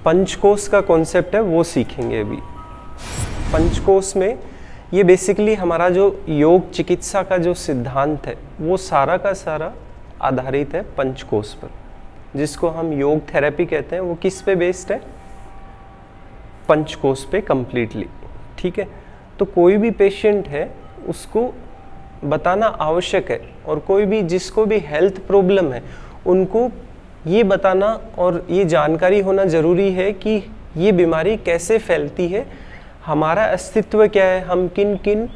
पंचकोश का कॉन्सेप्ट है वो सीखेंगे अभी। पंचकोश में ये बेसिकली हमारा जो योग चिकित्सा का जो सिद्धांत है वो सारा का सारा आधारित है पंचकोश पर, जिसको हम योग थेरेपी कहते हैं। वो किस पे बेस्ड है? पंचकोश पे कंप्लीटली। ठीक है, तो कोई भी पेशेंट है उसको बताना आवश्यक है, और कोई भी जिसको भी हेल्थ प्रॉब्लम है उनको ये बताना और ये जानकारी होना ज़रूरी है कि ये बीमारी कैसे फैलती है, हमारा अस्तित्व क्या है, हम किन किन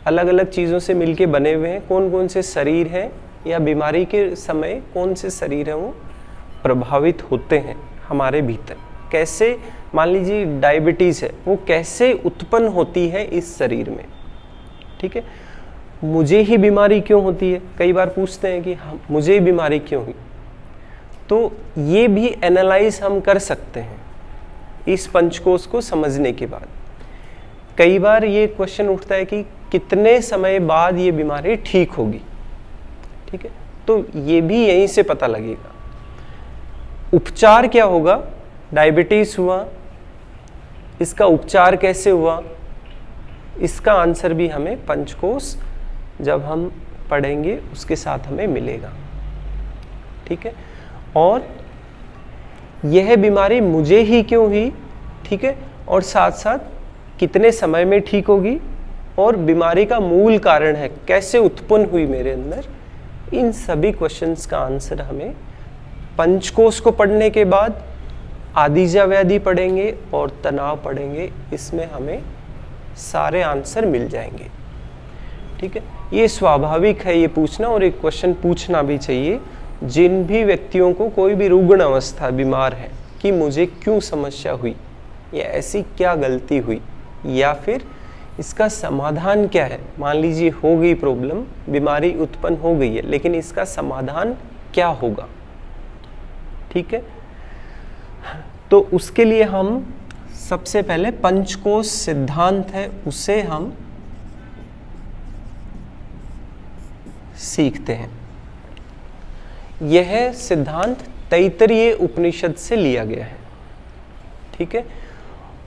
अलग अलग चीज़ों से मिलके बने हुए हैं, कौन कौन से शरीर हैं, या बीमारी के समय कौन से शरीर हैं वो प्रभावित होते हैं हमारे भीतर। कैसे, मान लीजिए डायबिटीज़ है, वो कैसे उत्पन्न होती है इस शरीर में। ठीक है, मुझे ही बीमारी क्यों होती है, कई बार पूछते हैं कि मुझे ही बीमारी क्यों हुई, तो ये भी एनालाइज हम कर सकते हैं इस पंचकोश को समझने के बाद। कई बार ये क्वेश्चन उठता है कि कितने समय बाद ये बीमारी ठीक होगी। ठीक है, तो ये भी यहीं से पता लगेगा। उपचार क्या होगा, डायबिटीज़ हुआ, इसका उपचार कैसे हुआ, इसका आंसर भी हमें पंचकोश जब हम पढ़ेंगे उसके साथ हमें मिलेगा। ठीक है, और यह बीमारी मुझे ही क्यों हुई, ठीक है, और साथ साथ कितने समय में ठीक होगी, और बीमारी का मूल कारण है कैसे उत्पन्न हुई मेरे अंदर, इन सभी क्वेश्चंस का आंसर हमें पंचकोश को पढ़ने के बाद आदिजा व्याधि पढ़ेंगे और तनाव पढ़ेंगे, इसमें हमें सारे आंसर मिल जाएंगे। ठीक है, ये स्वाभाविक है ये पूछना, और एक क्वेश्चन पूछना भी चाहिए जिन भी व्यक्तियों को कोई भी रुग्ण अवस्था बीमार है कि मुझे क्यों समस्या हुई, या ऐसी क्या गलती हुई, या फिर इसका समाधान क्या है। मान लीजिए हो गई प्रॉब्लम, बीमारी उत्पन्न हो गई है, लेकिन इसका समाधान क्या होगा। ठीक है, तो उसके लिए हम सबसे पहले पंचकोश सिद्धांत है उसे हम सीखते हैं। यह सिद्धांत तैत्तिरीय उपनिषद से लिया गया है। ठीक है,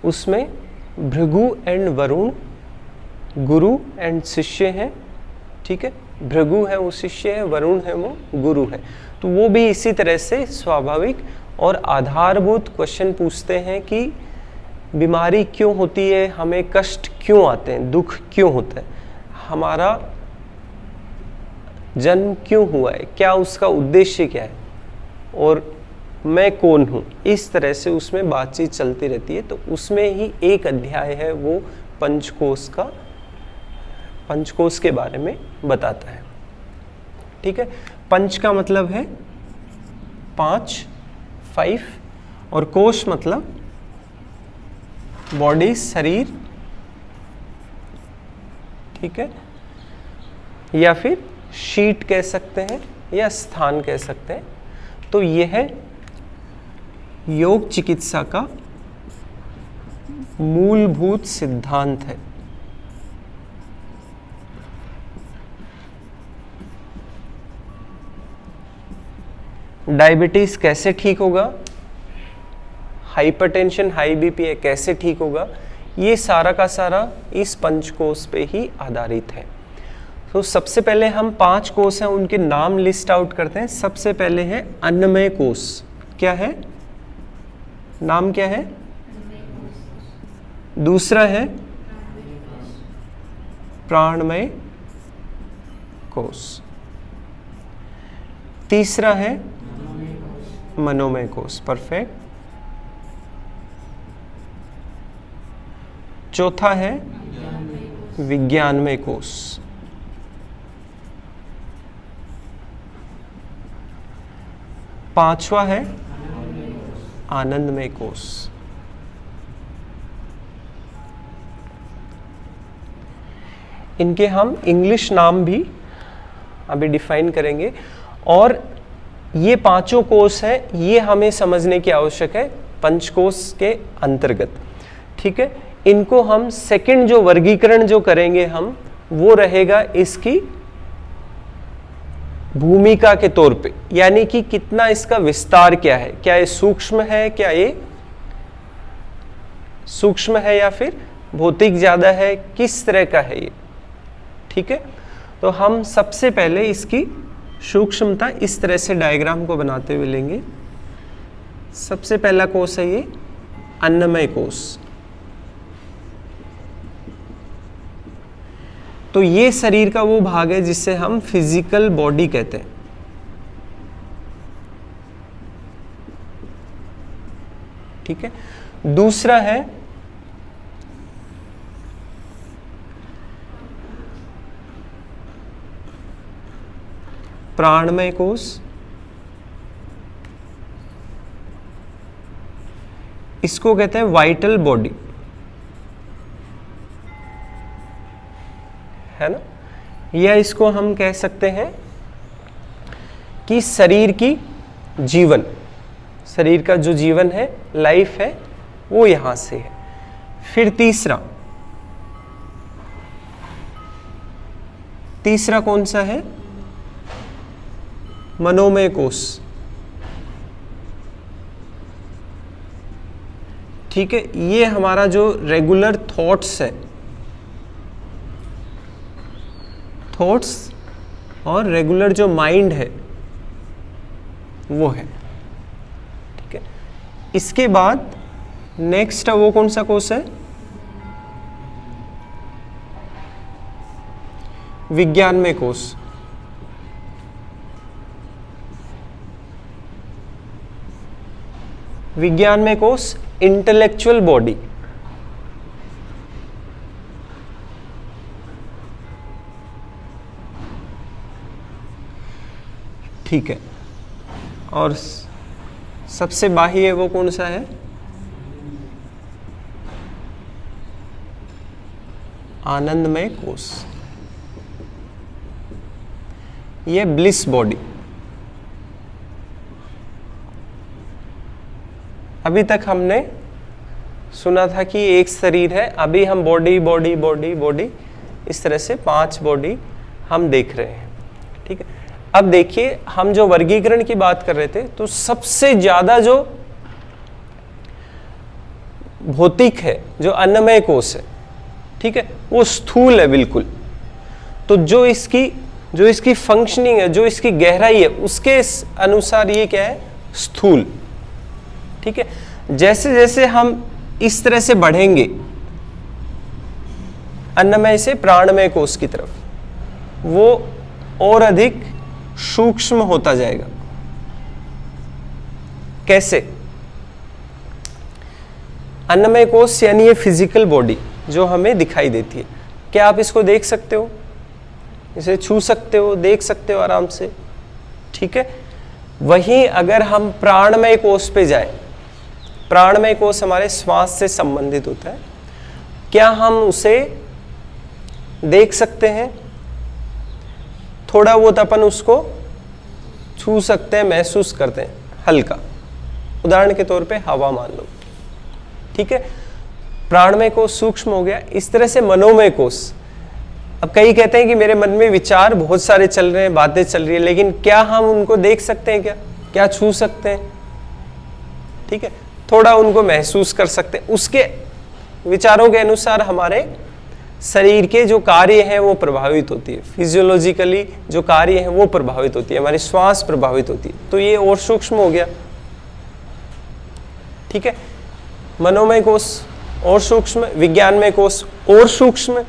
उसमें Bhrigu and Varun Guru and शिष्य हैं। ठीक है, भृगु है वो शिष्य है, वरुण है वो गुरु है। तो वो भी इसी तरह से स्वाभाविक और आधारभूत क्वेश्चन पूछते हैं कि बीमारी क्यों होती है, हमें कष्ट क्यों आते हैं, दुख क्यों होता है, हमारा जन्म क्यों हुआ है, क्या उसका उद्देश्य क्या है, और मैं कौन हूँ। इस तरह से उसमें बातचीत चलती रहती है। तो उसमें ही एक अध्याय है वो पंचकोश का, पंचकोश के बारे में बताता है। ठीक है, पंच का मतलब है 5, 5, और कोश मतलब बॉडी, शरीर। ठीक है, या फिर शीट कह सकते हैं या स्थान कह सकते हैं। तो यह है योग चिकित्सा का मूलभूत सिद्धांत है। डायबिटीज कैसे ठीक होगा, हाइपरटेंशन, हाई बीपी है कैसे ठीक होगा, ये सारा का सारा इस पंचकोश पे ही आधारित है। तो सबसे पहले हम 5 कोश हैं उनके नाम लिस्ट आउट करते हैं। सबसे पहले है अन्नमय कोश। क्या है, नाम क्या है? दूसरा है प्राणमय कोश। तीसरा है मनोमय कोश। परफेक्ट। चौथा है विज्ञानमय कोश। पांचवा है आनंदमय कोश। इनके हम इंग्लिश नाम भी अभी डिफाइन करेंगे, और ये पांचों कोश है ये हमें समझने की आवश्यक है पंचकोश के अंतर्गत। ठीक है, इनको हम सेकंड जो वर्गीकरण जो करेंगे हम, वो रहेगा इसकी भूमिका के तौर पे, यानी कि कितना इसका विस्तार क्या है, क्या ये सूक्ष्म है, क्या ये सूक्ष्म है या फिर भौतिक ज़्यादा है, किस तरह का है ये, ठीक है। तो हम सबसे पहले इसकी सूक्ष्मता इस तरह से डायग्राम को बनाते हुए लेंगे। सबसे पहला कोष है ये अन्नमय कोष। तो ये शरीर का वो भाग है जिसे हम फिजिकल बॉडी कहते हैं, ठीक है। दूसरा है प्राणमय कोष। इसको कहते हैं वाइटल बॉडी, है ना। या इसको हम कह सकते हैं कि शरीर की जीवन, शरीर का जो जीवन है, लाइफ है, वो यहां से है। फिर तीसरा कौन सा है? मनोमय कोष, ठीक है। ये हमारा जो रेगुलर थॉट्स है, थॉट्स और रेगुलर जो माइंड है वो है, ठीक है। इसके बाद नेक्स्ट वो कौन सा कोष है? विज्ञानमय कोष। विज्ञानमय कोष इंटेलेक्चुअल बॉडी, ठीक है। और सबसे बाह्य वो कौन सा है? आनंदमय कोष, ये ब्लिस बॉडी। अभी तक हमने सुना था कि एक शरीर है, अभी हम बॉडी बॉडी बॉडी बॉडी इस तरह से 5 बॉडी हम देख रहे हैं, ठीक है। अब देखिए, हम जो वर्गीकरण की बात कर रहे थे, तो सबसे ज्यादा जो भौतिक है, जो अन्नमय कोष है, ठीक है, वो स्थूल है बिल्कुल। तो जो इसकी फंक्शनिंग है, जो इसकी गहराई है, उसके अनुसार ये क्या है? स्थूल, ठीक है। जैसे जैसे हम इस तरह से बढ़ेंगे अन्नमय से प्राणमय कोष की तरफ, वो और अधिक सूक्ष्म होता जाएगा। कैसे? अन्नमय कोष यानी ये फिजिकल बॉडी जो हमें दिखाई देती है, क्या आप इसको देख सकते हो? इसे छू सकते हो, देख सकते हो आराम से, ठीक है। वहीं अगर हम प्राणमय कोष पे जाएं, प्राणमय कोष हमारे श्वास से संबंधित होता है, क्या हम उसे देख सकते हैं? थोड़ा बहुत अपन उसको छू सकते हैं, महसूस करते हैं, हल्का। उदाहरण के तौर पे हवा मान लो, ठीक है। प्राणमय कोष सूक्ष्म हो गया। इस तरह से मनोमय कोष, अब कई कहते हैं कि मेरे मन में विचार बहुत सारे चल रहे हैं, बातें चल रही है, लेकिन क्या हम उनको देख सकते हैं? क्या छू सकते हैं? ठीक है, थोड़ा उनको महसूस कर सकते हैं। उसके विचारों के अनुसार हमारे शरीर के जो कार्य हैं वो प्रभावित होती है, फिजियोलॉजिकली जो कार्य हैं वो प्रभावित होती है, हमारी श्वास प्रभावित होती है। तो ये और सूक्ष्म हो गया, ठीक है। मनोमय कोष और सूक्ष्म, विज्ञानमय कोष और सूक्ष्म,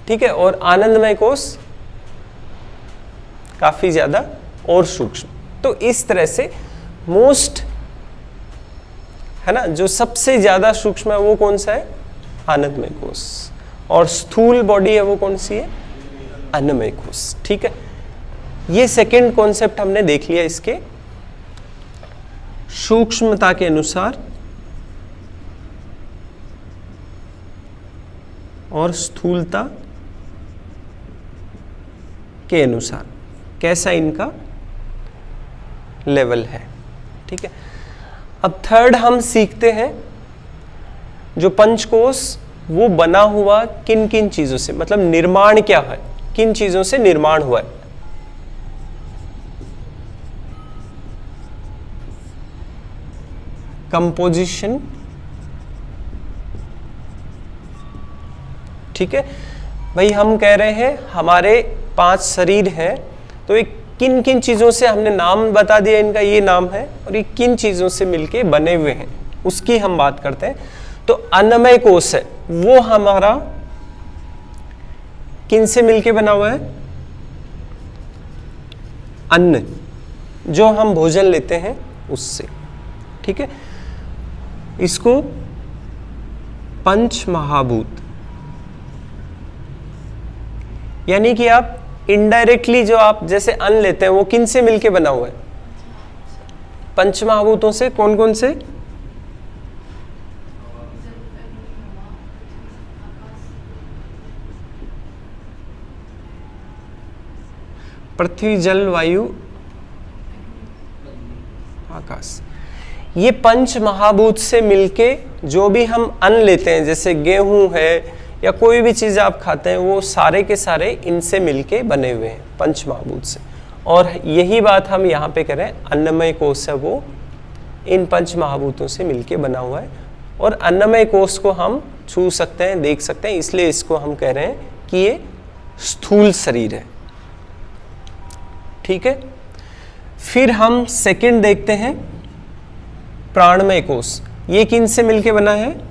ठीक है, और आनंदमय कोष काफी ज्यादा और सूक्ष्म। तो इस तरह से मोस्ट, है ना, जो सबसे ज्यादा सूक्ष्म है वो कौन सा है? आनंदमय कोष। और स्थूल बॉडी है वो कौन सी है? अन्नमय कोष, ठीक है। ये सेकंड कॉन्सेप्ट हमने देख लिया इसके सूक्ष्मता के अनुसार और स्थूलता के अनुसार कैसा इनका लेवल है, ठीक है। अब थर्ड हम सीखते हैं जो पंचकोश वो बना हुआ किन किन चीजों से, मतलब निर्माण क्या है, किन चीजों से निर्माण हुआ है। कंपोजिशन ठीक है भाई, हम कह रहे हैं हमारे 5 शरीर हैं, तो ये किन किन चीज़ों से, हमने नाम बता दिया इनका, ये नाम है, और ये किन चीज़ों से मिलके बने हुए हैं उसकी हम बात करते हैं। तो अन्नमय कोश है वो हमारा किन से मिलके बना हुआ है? अन्न, जो हम भोजन लेते हैं उससे, ठीक है। इसको पंच महाभूत, यानी कि आप इनडायरेक्टली जो आप जैसे अन्न लेते हैं वो किन से मिलके बना हुआ है? पंच महाभूतों से। कौन कौन से? पृथ्वी, जल, वायु, आकाश। ये पंच महाभूत से मिलके जो भी हम अन्न लेते हैं, जैसे गेहूं है या कोई भी चीज़ आप खाते हैं, वो सारे के सारे इनसे मिलके बने हुए हैं, पंच महाभूत से। और यही बात हम यहाँ पे कह रहे हैं, अन्नमय कोश है वो इन पंच महाभूतों से मिलके बना हुआ है। और अन्नमय कोश को हम छू सकते हैं, देख सकते हैं, इसलिए इसको हम कह रहे हैं कि ये स्थूल शरीर है, ठीक है। फिर हम सेकंड देखते हैं प्राणमय कोश। ये किन से मिलके बना है?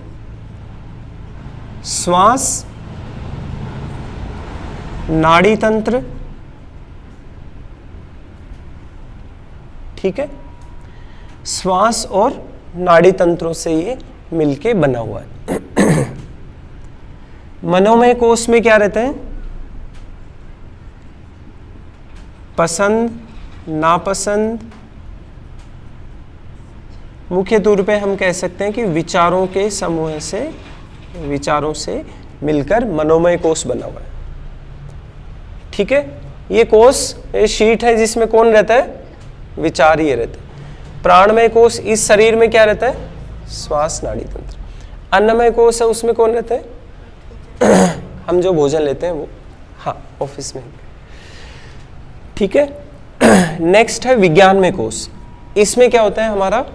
श्वास, नाड़ी तंत्र, ठीक है। श्वास और नाड़ी तंत्रों से ये मिलके बना हुआ है। मनोमय कोश में क्या रहता है? पसंद, नापसंद, मुख्य तौर पे हम कह सकते हैं कि विचारों के समूह से, विचारों से मिलकर मनोमय कोश बना हुआ है, ठीक है। ये कोश, ये शीट है जिसमें कौन रहता है? विचार ये रहता है। प्राणमय कोश इस शरीर में क्या रहता है? श्वास, नाड़ी तंत्र। अन्नमय कोश है, उसमें कौन रहता है? हम जो भोजन लेते हैं वो, हाँ, ऑफिस में, ठीक है। नेक्स्ट है विज्ञानमय कोश। इसमें क्या होता है? हमारा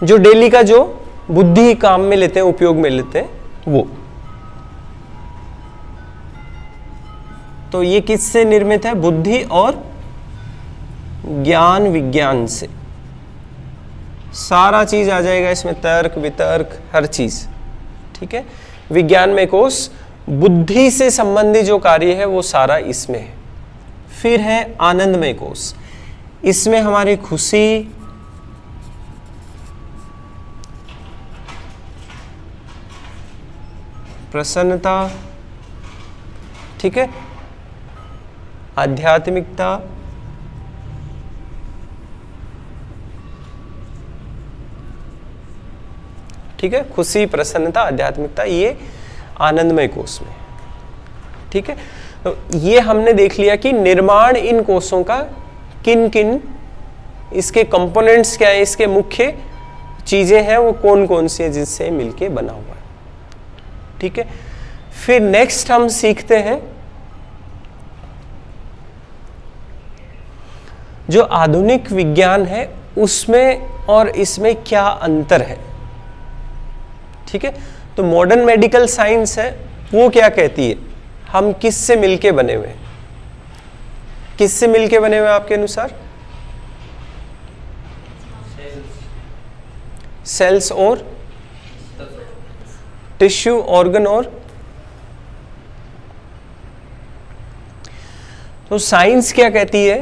जो डेली का जो बुद्धि काम में लेते हैं, उपयोग में लेते हैं, वो। तो ये किससे निर्मित है? बुद्धि और ज्ञान विज्ञान से। सारा चीज आ जाएगा इसमें, तर्क वितर्क हर चीज, ठीक है। विज्ञानमय कोश बुद्धि से संबंधित जो कार्य है वो सारा इसमें है। फिर है आनंदमय कोश। इसमें हमारी खुशी, प्रसन्नता, ठीक है, आध्यात्मिकता, ठीक है, खुशी, प्रसन्नता, आध्यात्मिकता, ये आनंदमय कोश में, ठीक है। तो ये हमने देख लिया कि निर्माण इन कोशों का किन किन, इसके कंपोनेंट्स क्या है, इसके मुख्य चीजें हैं वो कौन कौन सी है जिससे मिलके बना हुआ है, ठीक है। फिर नेक्स्ट हम सीखते हैं जो आधुनिक विज्ञान है उसमें और इसमें क्या अंतर है, ठीक है। तो मॉडर्न मेडिकल साइंस है वो क्या कहती है, हम किस से मिलके बने हुए हैं? किस से मिलके बने हुए हैं आपके अनुसार? सेल्स और टिश्यू, ऑर्गन और, तो साइंस क्या कहती है?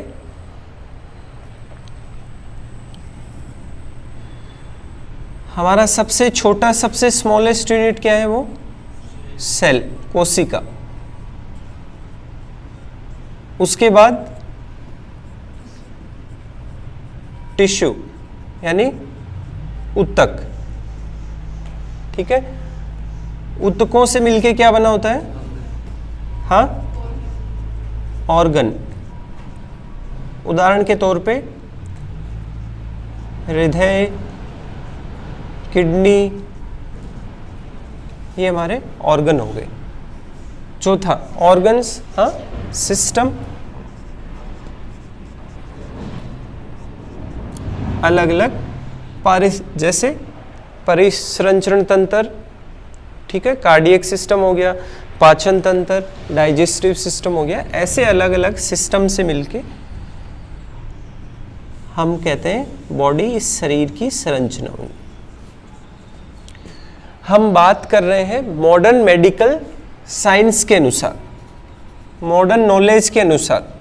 हमारा सबसे छोटा, सबसे स्मॉलेस्ट यूनिट क्या है? वो सेल, कोशिका। उसके बाद टिश्यू यानी उत्तक, ठीक है। उत्तकों से मिलके क्या बना होता है? हाँ, ऑर्गन। उदाहरण के तौर पे हृदय, किडनी, ये हमारे ऑर्गन हो गए। चौथा ऑर्गन्स, हाँ, सिस्टम, अलग अलग जैसे परिसंचरण तंत्र, ठीक है, कार्डियक सिस्टम हो गया, पाचन तंत्र, डाइजेस्टिव सिस्टम हो गया, ऐसे अलग अलग सिस्टम से मिलके हम कहते हैं बॉडी इस शरीर की संरचना होगी। हम बात कर रहे हैं मॉडर्न मेडिकल साइंस के अनुसार, मॉडर्न नॉलेज के अनुसार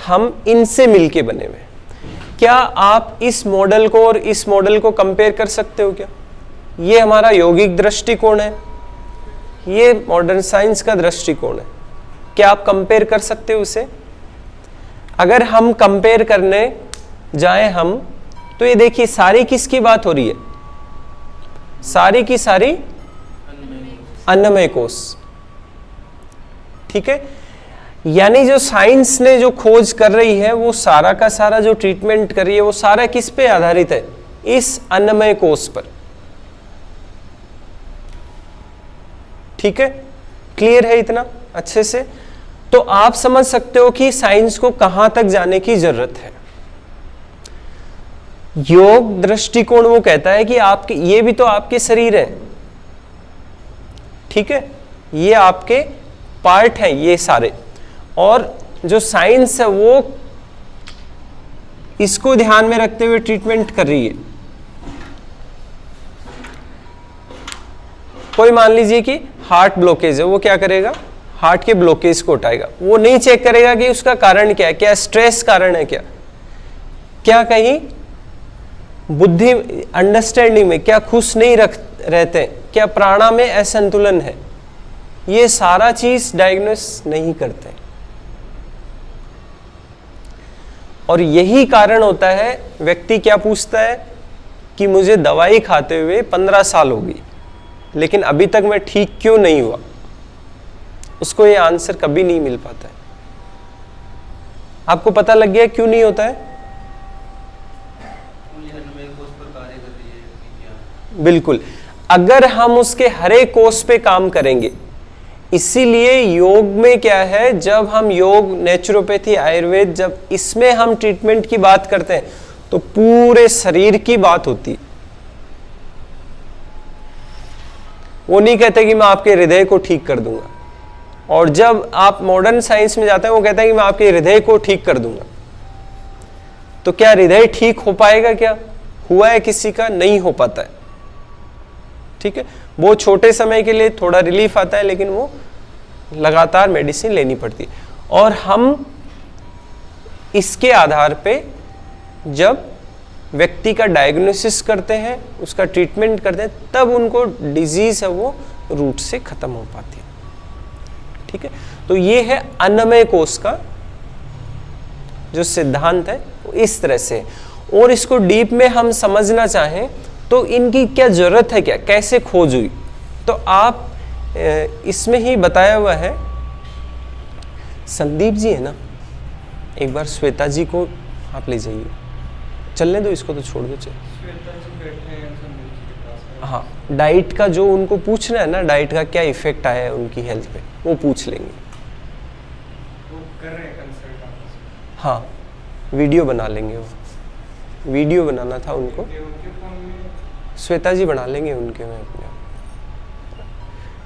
हम इनसे मिलके बने हुए। क्या आप इस मॉडल को और इस मॉडल को कंपेयर कर सकते हो क्या? ये हमारा यौगिक दृष्टिकोण है, ये मॉडर्न साइंस का दृष्टिकोण है। क्या आप कंपेयर कर सकते हो उसे? अगर हम कंपेयर करने जाएं हम, तो ये देखिए सारी किसकी बात हो रही है? सारी की सारी अन्नमय कोश, ठीक है। यानी जो साइंस ने जो खोज कर रही है, वो सारा का सारा जो ट्रीटमेंट कर रही है, वो सारा किस पे आधारित है? इस अन्नमय कोश पर, ठीक है। क्लियर है इतना अच्छे से? तो आप समझ सकते हो कि साइंस को कहां तक जाने की जरूरत है। योग दृष्टिकोण वो कहता है कि आपके, ये भी तो आपके शरीर है, ठीक है, ये आपके पार्ट हैं ये सारे, और जो साइंस है वो इसको ध्यान में रखते हुए ट्रीटमेंट कर रही है। कोई मान लीजिए कि हार्ट ब्लॉकेज है, वो क्या करेगा? हार्ट के ब्लॉकेज को उठाएगा। वो नहीं चेक करेगा कि उसका कारण क्या है, क्या स्ट्रेस कारण है, क्या कहीं बुद्धि अंडरस्टैंडिंग में क्या खुश नहीं रहते, क्या प्राणा में असंतुलन है, ये सारा चीज डायग्नोस नहीं करते। और यही कारण होता है, व्यक्ति क्या पूछता है कि मुझे दवाई खाते हुए 15 साल हो गई, लेकिन अभी तक मैं ठीक क्यों नहीं हुआ? उसको ये आंसर कभी नहीं मिल पाता है। आपको पता लग गया क्यों नहीं होता है? बिल्कुल, अगर हम उसके हर एक कोष पे काम करेंगे। इसीलिए योग में क्या है, जब हम योग, नेचुरोपैथी, आयुर्वेद, जब इसमें हम ट्रीटमेंट की बात करते हैं तो पूरे शरीर की बात होती है। वो नहीं कहते कि मैं आपके हृदय को ठीक कर दूंगा, और जब आप मॉडर्न साइंस में जाते हैं वो कहते हैं कि मैं आपके हृदय को ठीक कर दूंगा। तो क्या हृदय ठीक हो पाएगा? क्या हुआ है किसी का? नहीं हो पाता है, ठीक है। वो छोटे समय के लिए थोड़ा रिलीफ आता है, लेकिन वो लगातार मेडिसिन लेनी पड़ती है। और हम इसके आधार पे जब व्यक्ति का डायग्नोसिस करते हैं, उसका ट्रीटमेंट करते हैं, तब उनको डिजीज है वो रूट से खत्म हो पाती है, ठीक है। तो ये है अन्नमय कोश का जो सिद्धांत है, वो इस तरह से। और इसको डीप में हम समझना चाहें तो इनकी क्या जरूरत है, क्या कैसे खोज हुई, तो आप इसमें ही बताया हुआ है। संदीप जी है ना, एक बार श्वेता जी को आप ले जाइए, चलने दो इसको, तो छोड़ दो, चल। श्वेता जी बैठे हैं संदीप जी के पास। हाँ, डाइट का जो उनको पूछना है ना, डाइट का क्या इफेक्ट आया है उनकी हेल्थ पे, वो पूछ लेंगे। वो कर रहे हैं कंसल्ट आपस में। हाँ, वीडियो बना लेंगे, वो वीडियो बनाना था उनको, श्वेता जी बना लेंगे उनके में अपने।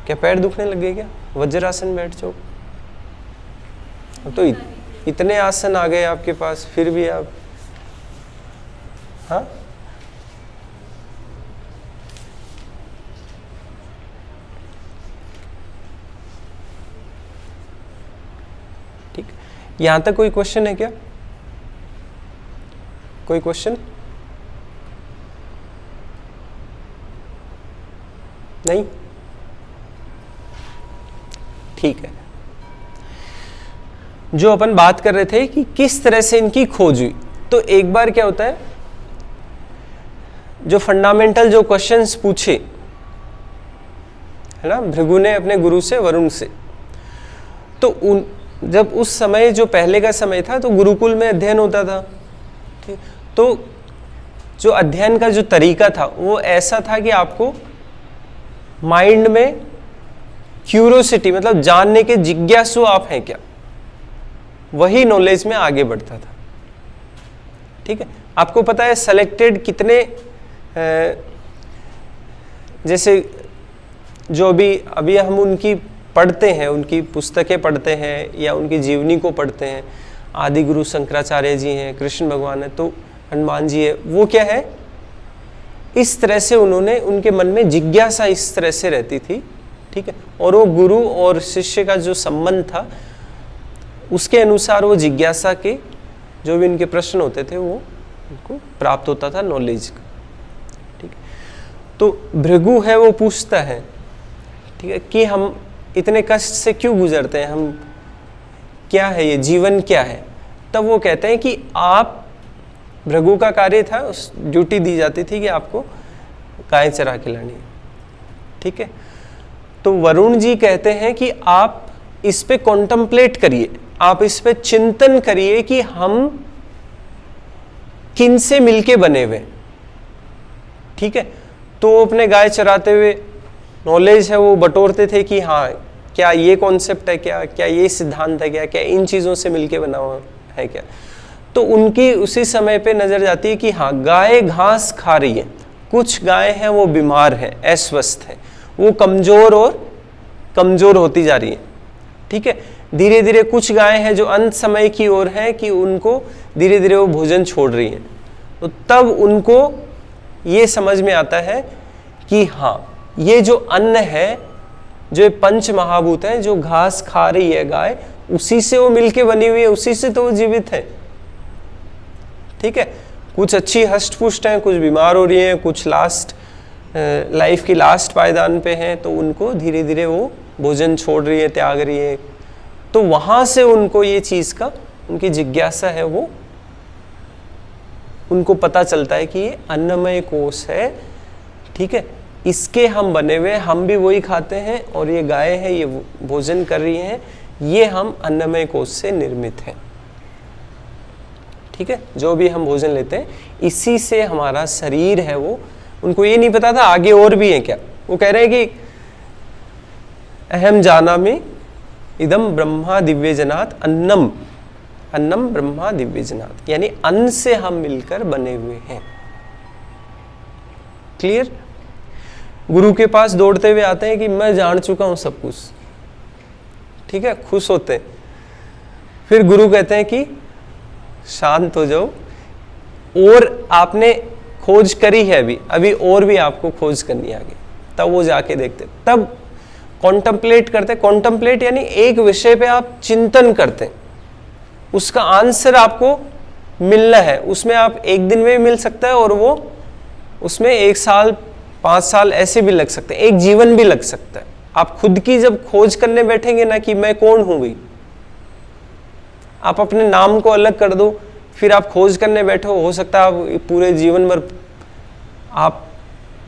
क्या पैर दुखने लगे क्या? वज्रासन बैठ जाओ। अब तो इतने आसन आ गए आपके पास, फिर भी आप, हाँ, ठीक। यहां तक कोई क्वेश्चन है क्या? कोई क्वेश्चन? नहीं? ठीक है। जो अपन बात कर रहे थे कि किस तरह से इनकी खोज हुई, तो एक बार क्या होता है, जो फंडामेंटल जो क्वेश्चंस पूछे है ना भृगु ने अपने गुरु से, वरुण से, तो उन जब उस समय जो पहले का समय था तो गुरुकुल में अध्ययन होता था, ठीक। तो जो अध्ययन का जो तरीका था वो ऐसा था कि आपको माइंड में क्यूरियोसिटी, मतलब जानने के जिज्ञासु आप हैं क्या, वही नॉलेज में आगे बढ़ता था, ठीक है। आपको पता है सेलेक्टेड कितने जैसे जो भी अभी हम उनकी पढ़ते हैं, उनकी पुस्तकें पढ़ते हैं या उनकी जीवनी को पढ़ते हैं, आदि गुरु शंकराचार्य जी हैं, कृष्ण भगवान है, तो हनुमान जी है, वो क्या है, इस तरह से उन्होंने, उनके मन में जिज्ञासा इस तरह से रहती थी, ठीक है, और वो गुरु और शिष्य का जो संबंध था उसके अनुसार वो जिज्ञासा के जो भी उनके प्रश्न होते थे वो उनको प्राप्त होता था नॉलेज का, ठीक है। तो भृगु है वो पूछता है, ठीक है, कि हम इतने कष्ट से क्यों गुजरते हैं, हम क्या है ये जीवन क्या है। तब वो कहते हैं कि आप, भृगु का कार्य था, उस ड्यूटी दी जाती थी कि आपको गाय चरा खिलानी है, ठीक है। तो वरुण जी कहते हैं कि आप इस पे कॉन्टम्पलेट करिए, आप इस पे चिंतन करिए कि हम किन से मिलके बने हुए, ठीक है। तो अपने गाय चराते हुए नॉलेज है वो बटोरते थे कि हाँ क्या ये कॉन्सेप्ट है, क्या ये सिद्धांत है, क्या इन चीज़ों से मिलके बना हुआ है क्या। तो उनकी उसी समय पे नज़र जाती है कि हाँ गाय घास खा रही है, कुछ गाय हैं वो बीमार है, अस्वस्थ है, वो कमज़ोर और कमज़ोर होती जा रही है, ठीक है। धीरे धीरे कुछ गाय हैं जो अंत समय की ओर है कि उनको धीरे धीरे वो भोजन छोड़ रही हैं। तो तब उनको ये समझ में आता है कि हाँ ये जो अन्न है, जो ये पंच महाभूत हैं, जो घास खा रही है गाय, उसी से वो मिलके बनी हुई है, उसी से तो वो जीवित है, ठीक है। कुछ अच्छी हष्ट पुष्ट हैं, कुछ बीमार हो रही हैं, कुछ लास्ट लाइफ की लास्ट पायदान पे हैं, तो उनको धीरे धीरे वो भोजन छोड़ रही है, त्याग रही है। तो वहां से उनको ये चीज का, उनकी जिज्ञासा है वो, उनको पता चलता है कि ये अन्नमय कोश है, ठीक है, इसके हम बने हुए, हम भी वही खाते हैं और ये गाय है ये भोजन कर रही हैं, ये हम अन्नमय कोश से निर्मित हैं, ठीक है। जो भी हम भोजन लेते हैं इसी से हमारा शरीर है वो। उनको ये नहीं पता था आगे और भी है क्या। वो कह रहे हैं कि अहम जानामि इदम ब्रह्मा दिव्यजनात् अन्नम, अन्नम ब्रह्मा दिव्यजनात्, यानी अन्न से हम मिलकर बने हुए हैं। क्लियर। गुरु के पास दौड़ते हुए आते हैं कि मैं जान चुका हूं सब कुछ, ठीक है, खुश होते हैं। फिर गुरु कहते हैं कि शांत हो जाओ, और आपने खोज करी है अभी और भी आपको खोज करनी है आगे। तब वो जाके देखते, तब कॉन्टम्पलेट करते। कॉन्टम्पलेट यानी एक विषय पे आप चिंतन करते, उसका आंसर आपको मिलना है, उसमें आप एक दिन में मिल सकता है और वो उसमें 1 साल 5 साल ऐसे भी लग सकते हैं, एक जीवन भी लग सकता है। आप खुद की जब खोज करने बैठेंगे ना कि मैं कौन हूं भाई, आप अपने नाम को अलग कर दो, फिर आप खोज करने बैठो, हो सकता है आप पूरे जीवन भर आप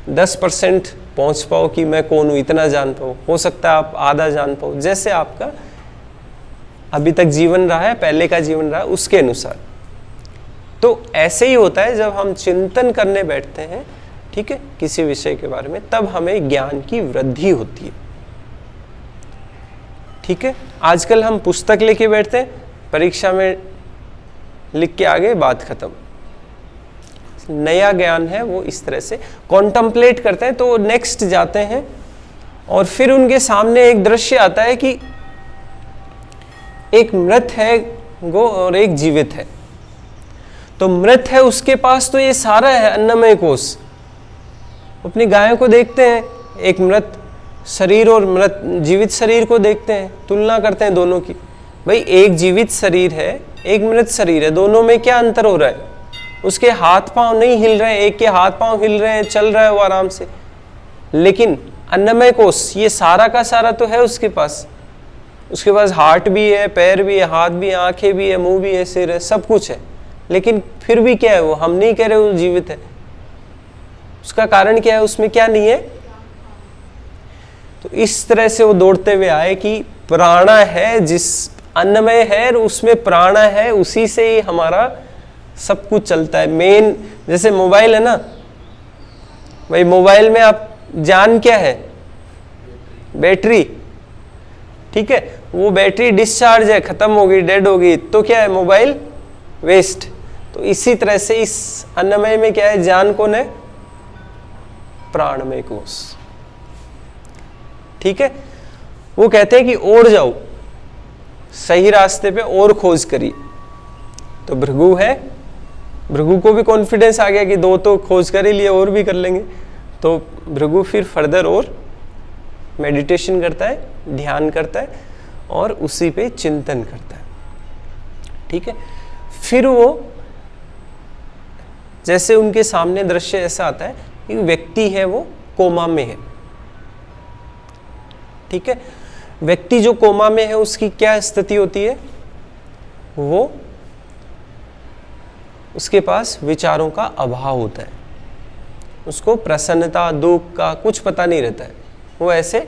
10% पहुंच पाओ कि मैं कौन हूं, इतना जान पाओ, हो सकता है आप आधा जान पाओ, जैसे आपका अभी तक जीवन रहा है, पहले का जीवन रहा है उसके अनुसार। तो ऐसे ही होता है जब हम चिंतन करने बैठते हैं, ठीक है, किसी विषय के बारे में, तब हमें ज्ञान की वृद्धि होती है, ठीक है। आजकल हम पुस्तक लेके बैठते हैं, परीक्षा में लिख के आगे, बात खत्म। नया ज्ञान है वो इस तरह से कॉन्टम्पलेट करते हैं, तो नेक्स्ट जाते हैं और फिर उनके सामने एक दृश्य आता है कि एक मृत है गो और एक जीवित है। तो मृत है उसके पास तो ये सारा है अन्नमय कोश, अपनी गायों को देखते हैं, एक मृत शरीर और मृत जीवित शरीर को देखते हैं, तुलना करते हैं दोनों की। भाई एक जीवित शरीर है, एक मृत शरीर है, दोनों में क्या अंतर हो रहा है। उसके हाथ पांव नहीं हिल रहे हैं, एक के हाथ पांव हिल रहे हैं, चल रहा है वो आराम से, लेकिन अन्नमय कोश ये सारा का सारा तो है उसके पास हार्ट भी है, पैर भी है, हाथ भी है, आंखें भी है, मुंह भी है, सिर है, सब कुछ है, लेकिन फिर भी क्या है वो, हम नहीं कह रहे वो जीवित है। उसका कारण क्या है, उसमें क्या नहीं है। तो इस तरह से वो दौड़ते हुए आए कि प्राणा है, जिस अन्नमय है उसमें प्राणा है, उसी से ही हमारा सब कुछ चलता है। मेन जैसे मोबाइल है ना भाई, मोबाइल में आप जान क्या है, बैटरी, ठीक है, वो बैटरी डिस्चार्ज है, खत्म हो गई, डेड हो गई, तो क्या है, मोबाइल वेस्ट। तो इसी तरह से इस अन्नमय में क्या है, जान कौन है, प्राणमय कोश। ठीक है, वो कहते हैं कि और जाओ, सही रास्ते पे और खोज करिए। तो भृगु है, भृगु को भी कॉन्फिडेंस आ गया कि 2 तो खोज कर ही लिए, और भी कर लेंगे। तो भृगु फिर फर्दर और मेडिटेशन करता है, ध्यान करता है और उसी पे चिंतन करता है। ठीक है, फिर वो जैसे उनके सामने दृश्य ऐसा आता है कि व्यक्ति है वो कोमा में है। ठीक है, व्यक्ति जो कोमा में है उसकी क्या स्थिति होती है, वो उसके पास विचारों का अभाव होता है, उसको प्रसन्नता दुख का कुछ पता नहीं रहता है। वो ऐसे,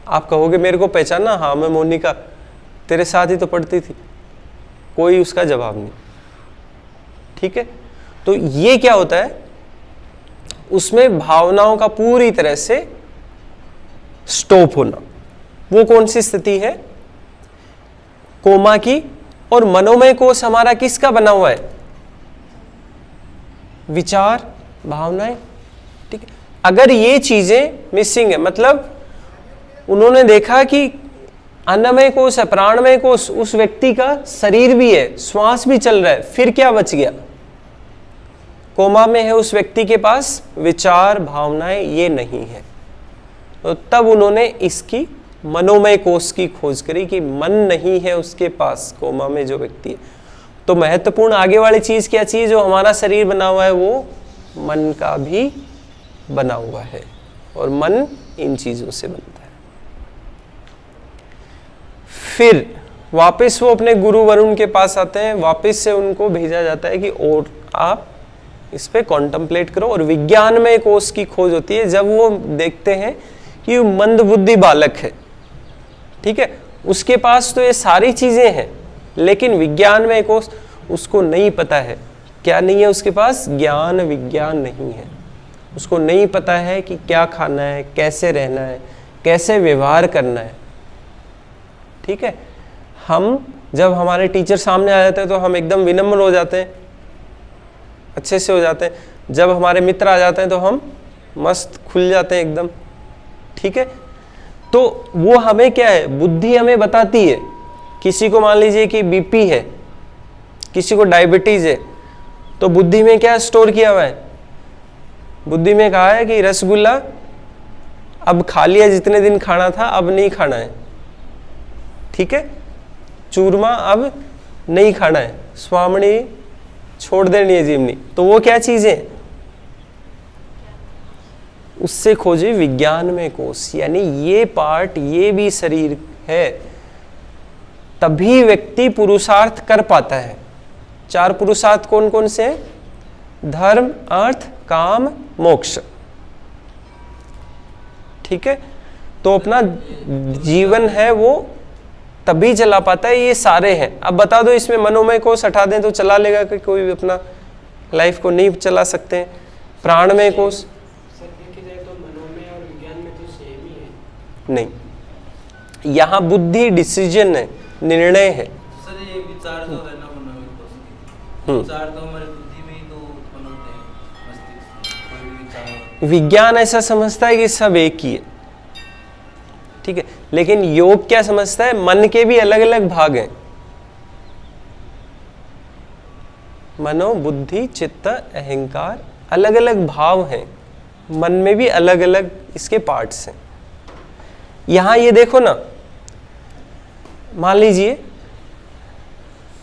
आप कहोगे मेरे को पहचाना, हाँ मैं मोनिका, तेरे साथ ही तो पढ़ती थी, कोई उसका जवाब नहीं। ठीक है, तो ये क्या होता है, उसमें भावनाओं का पूरी तरह से स्टॉप होना। वो कौन सी स्थिति है, कोमा की। और मनोमय कोश हमारा किसका बना हुआ है, विचार भावनाएं। ठीक है, अगर ये चीजें मिसिंग है, मतलब उन्होंने देखा कि अन्नमय कोश है, प्राणमय कोश, उस व्यक्ति का शरीर भी है, श्वास भी चल रहा है, फिर क्या बच गया, कोमा में है उस व्यक्ति के पास विचार भावनाएं ये नहीं है। तो तब उन्होंने इसकी मनोमय कोश की खोज करी कि मन नहीं है उसके पास, कोमा में जो व्यक्ति है। तो महत्वपूर्ण आगे वाली चीज क्या चाहिए, जो हमारा शरीर बना हुआ है वो मन का भी बना हुआ है, और मन इन चीजों से बनता है। फिर वापस वो अपने गुरु वरुण के पास आते हैं, वापस से उनको भेजा जाता है कि और आप इस पे कॉन्टम्पलेट करो। और विज्ञान में कोश की खोज होती है, जब वो देखते हैं कि मंद बुद्धि बालक है, ठीक है, उसके पास तो ये सारी चीजें हैं, लेकिन विज्ञान में कोश उसको नहीं पता है। क्या नहीं है उसके पास, ज्ञान विज्ञान नहीं है। उसको नहीं पता है कि क्या खाना है, कैसे रहना है, कैसे व्यवहार करना है। ठीक है, हम जब हमारे टीचर सामने आ जाते हैं तो हम एकदम विनम्र हो जाते हैं, अच्छे से हो जाते हैं। जब हमारे मित्र आ जाते हैं तो हम मस्त खुल जाते हैं एकदम। ठीक है, तो वो हमें क्या है, बुद्धि हमें बताती है। किसी को मान लीजिए कि बीपी है, किसी को डायबिटीज है, तो बुद्धि में क्या स्टोर किया हुआ है, बुद्धि में कहा है कि रसगुल्ला अब खा लिया, जितने दिन खाना था अब नहीं खाना है। ठीक है, चूरमा अब नहीं खाना है, स्वामणी छोड़ देनी है, जीवनी। तो वो क्या चीजें, उससे खोजे विज्ञान में कोश, यानी ये पार्ट, ये भी शरीर है, तभी व्यक्ति पुरुषार्थ कर पाता है। 4 पुरुषार्थ कौन कौन से हैं, धर्म अर्थ काम मोक्ष। ठीक है, तो अपना जीवन है वो तभी चला पाता है, ये सारे हैं। अब बता दो इसमें मनोमय कोश हटा दें तो चला लेगा कि कोई भी अपना लाइफ को नहीं चला सकते हैं। प्राणमय कोश नहीं, यहाँ बुद्धि डिसीजन है, निर्णय है। सर ये विचार जो है ना मनोमय कोश, विचार तो हमारी बुद्धि में ही तो उत्पन्न होते हैं, मस्तिष्क कोई भी विचार। विज्ञान ऐसा समझता है कि सब एक ही है, ठीक है, लेकिन योग क्या समझता है, मन के भी अलग अलग भाग हैं। मनो बुद्धि चित्त अहंकार अलग अलग भाव हैं, मन में भी अलग अलग इसके पार्ट्स हैं। यहां ये देखो ना, मान लीजिए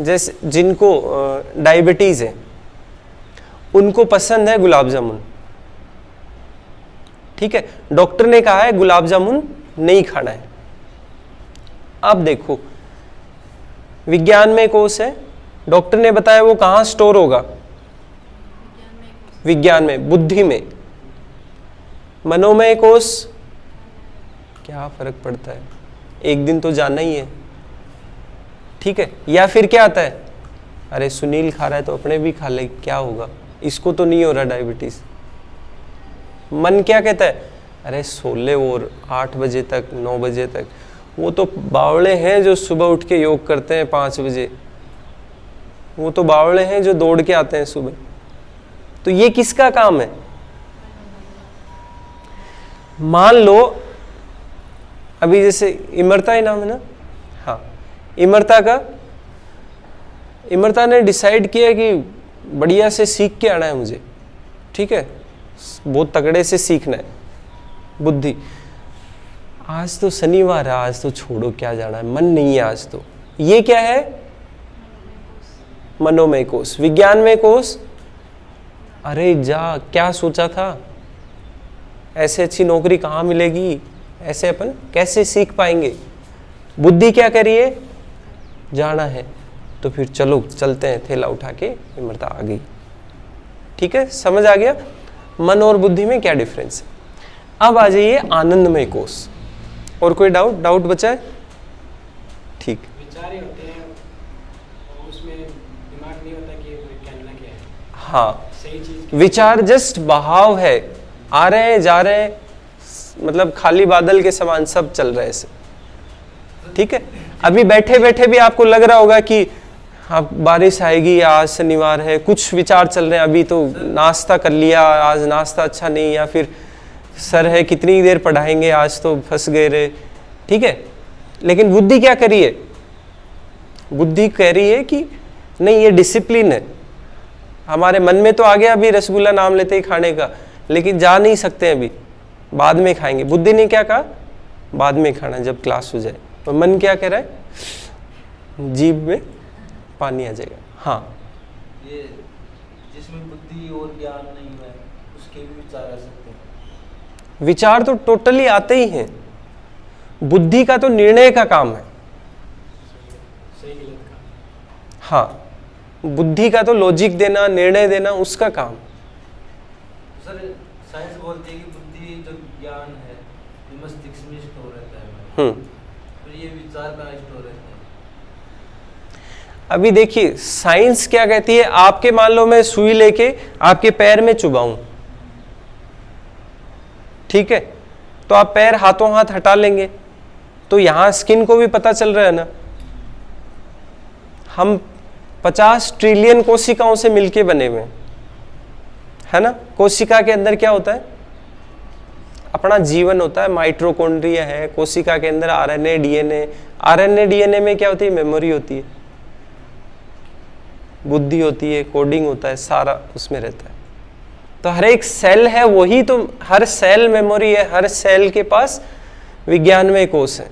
जैसे जिनको डायबिटीज है, उनको पसंद है गुलाब जामुन। ठीक है, डॉक्टर ने कहा है गुलाब जामुन नहीं खाना है। अब देखो, विज्ञान में कोश है, डॉक्टर ने बताया वो कहां स्टोर होगा, विज्ञान में, बुद्धि में। मनोमय कोश क्या फर्क पड़ता है, एक दिन तो जाना ही है। ठीक है, या फिर क्या आता है, अरे सुनील खा रहा है तो अपने भी खा ले, क्या होगा, इसको तो नहीं हो रहा डायबिटीज। मन क्या कहता है, अरे सो ले और 8 बजे तक 9 बजे तक। वो तो बावड़े हैं जो सुबह उठ के योग करते हैं 5 बजे, वो तो बावड़े हैं जो दौड़ के आते हैं सुबह। तो ये किसका काम है, मान लो अभी जैसे इमरता ही नाम है ना, हाँ, इमरता ने डिसाइड किया कि बढ़िया से सीख के आना है मुझे, ठीक है, बहुत तगड़े से सीखना है। बुद्धि, आज तो शनिवार है, आज तो छोड़ो, क्या जाना है, मन नहीं है आज तो। ये क्या है? मनोमय कोश। विज्ञानमय कोश, अरे जा, क्या सोचा था, ऐसे अच्छी नौकरी कहाँ मिलेगी, ऐसे अपन कैसे सीख पाएंगे। बुद्धि क्या करिए, जाना है तो फिर चलो चलते हैं, थैला उठा के इमरता आ गई। ठीक है, समझ आ गया मन और बुद्धि में क्या डिफरेंस है। अब आ जाइए आनंदमय कोश। और कोई डाउट बचा है? ठीक, विचार ही होते हैं और उसमें दिमाग नहीं होता कि ये कहना क्या है। हाँ, सही चीज विचार जस्ट बहाव है, आ रहे हैं जा रहे हैं, मतलब खाली बादल के समान सब चल रहे हैं ऐसे। ठीक है, अभी बैठे बैठे भी आपको लग रहा होगा कि अब बारिश आएगी, आज शनिवार है, कुछ विचार चल रहे हैं, अभी तो नाश्ता कर लिया, आज नाश्ता अच्छा नहीं, या फिर सर है कितनी देर पढ़ाएंगे, आज तो फंस गए रे। ठीक है, लेकिन बुद्धि क्या करी है? बुद्धि कह रही है कि नहीं, ये डिसिप्लिन है। हमारे मन में तो आ गया अभी रसगुल्ला नाम लेते ही खाने का, लेकिन जा नहीं सकते अभी, बाद में खाएंगे। बुद्धि ने क्या कहा? बाद में खाना, जब क्लास हो जाए। तो मन क्या कह रहा है? जीभ में पानी आ जाएगा। हाँ, ये जिसमें बुद्धि और ज्ञान नहीं है उसके भी विचार आ सकते हैं। विचार तो टोटली आते ही हैं, बुद्धि का तो निर्णय का काम है। सही गलत का। हाँ, बुद्धि का तो लॉजिक देना, निर्णय देना, उसका काम। सर साइंस बोलती है कि बुद्धि जो ज्ञान है ये मस्तिष्क में स्टोर रहता है, तो ये विचार कहाँ स्टोर रहता है? अभी देखिए साइंस क्या कहती है, आपके मान लो मैं सुई लेके आपके पैर में चुभाऊं, ठीक है, तो आप पैर हाथों हाथ हटा लेंगे, तो यहां स्किन को भी पता चल रहा है ना, हम 50 ट्रिलियन कोशिकाओं से मिलके बने हुए हैं, है ना। कोशिका के अंदर क्या होता है? अपना जीवन होता है, माइटोकॉन्ड्रिया है, कोशिका के अंदर आरएनए डीएनए। आरएनए डीएनए में क्या होती है? मेमोरी होती है, बुद्धि होती है, कोडिंग होता है, सारा उसमें रहता है। तो हर एक सेल है, वही तो हर सेल मेमोरी है, हर सेल के पास विज्ञानमय कोश है।